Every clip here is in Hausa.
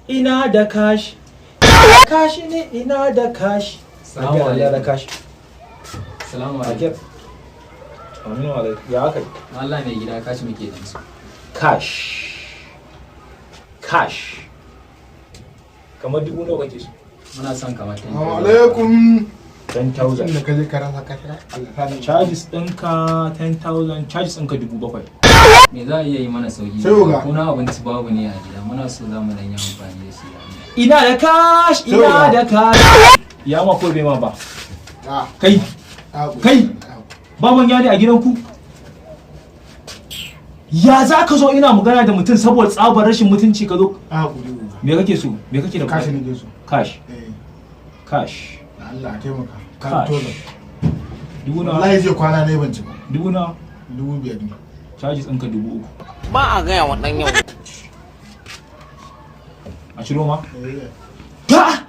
ina da kashi kashi ne ina da kashi. Salamu alaikum. Kashi. Salamu alaikum. Aminu alaikum. Ya kai. Allah mai gida kashi muke da su. Cash. Kamar dubu nawa kake so? Muna son kamar 10,000. Assalamu alaikum. 10,000. Inda kaje karanta kashira. Allah Charges ɗinka 10,000, charges ɗinka 7,000. Me za a iya yi mana sauki? Sai uga. Kuna abinci babu ne a gida. Muna so za mu dan yi amfani da shi. Ina da cash, ina da cash. Ya ma ko bai ma ba? Ah. Kai, baban yari a gidanku? Ya za ka zo ina magana da mutum saboda tsabar rashin mutunci ka zo? Me kake so? Me kake da Cash ne ke so. Cash. Cash. Allah taimaka. Cash. Dubu na. Wallahi zai kwana ne ban ci ba. Dubu na. 5,000 ne. Charges ɗinka 3,000. Ba a gaya wa ɗan yau. A ciro ma? Ba!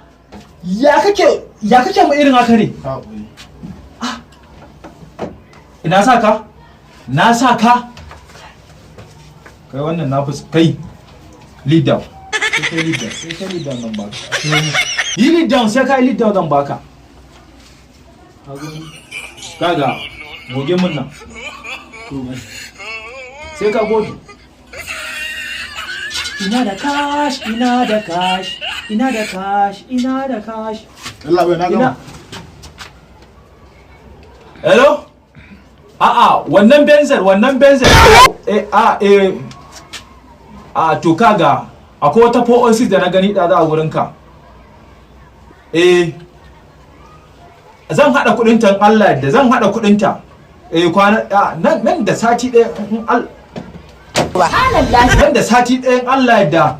Ya kake mu irin haka ne? Ina sa ka? Na sa ka? Kai wannan na fus kai. Lead down. Sai kai lead down nan baka. Yi lead down sai kai lead down zan baka. Kaga goge mun nan. Sai ka goge. Ina da cash. Allah bai na gama. Hello? Wannan benzer. To kaga akwai wata 406 da na gani da za a wurin ka. Zan hada kudin ta Allah da zan hada kudin ta. Nan da sati ɗaya nan da sati ɗayan Allah da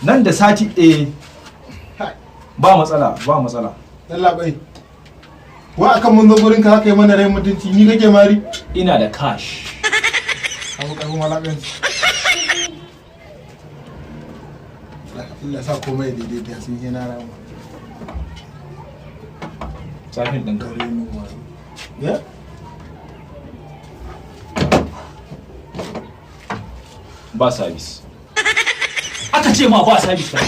nan da sati ɗaya ba matsala. Allah bai. Wa akan mun zo gurin ka haka yi mana rai mutunci ni kake mari? Ina da cash. Abu karfin walakanci. Allah sa komai daidaita sun yi na rama. Safin ɗin Dare mu ma. Ya? ba service. Aka ce ma ba service ba.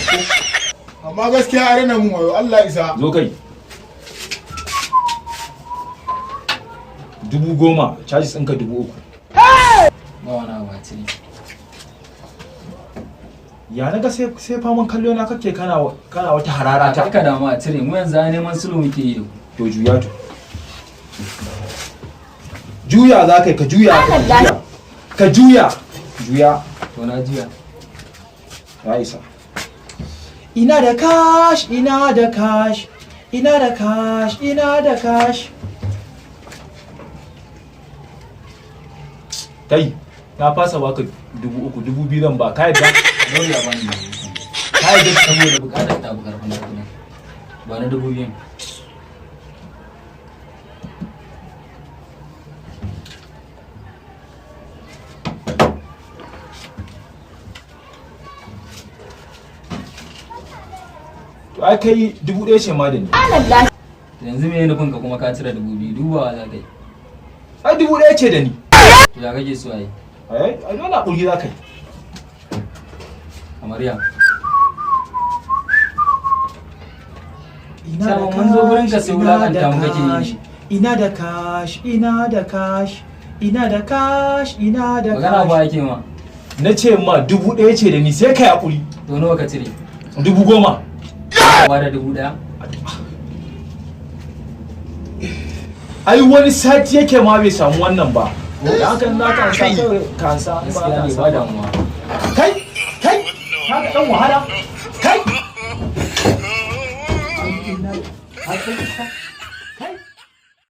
Amma gaskiya a rena mun wayo Allah isa. Zo kai. 10,000 charges ɗinka 3,000. Ba wani abu a ciki. Ya naga sai faman kallo na kake kana wata harara ta. Ka damu a cire mu yanzu a neman sulhu muke yi da ku. To juya to. Juya za ka juya. To na juya. Ya isa. Ina da cash. Kai, na fasa baka 3,000, 2,000 zan ba ka yadda? Dole ya bani. Ka yi saboda bukatar ta bu karfin lafiya. Ba na 2,000. To ai kai 1,000 ce ma da ni. Yanzu me nufin ka kuma ka cire 2,000 dubawa za ka yi. Ai 1,000 ce da ni. To ya kake so a yi? Ai dole a ƙulgi za ka yi. Amarya. Mun zo gurin ka sai wulakanta mu kake yi. Ina da cash. Magana ba yake ma. Na ce ma 1,000 ce da ni sai ka yi haƙuri. To nawa ka cire? 10,000. Ka ba da 1,000? Ai wani sati yake ma bai samu wannan ba. Da haka na kansa Gaskiya ne ba damuwa. Kai, ka ga dan wahala.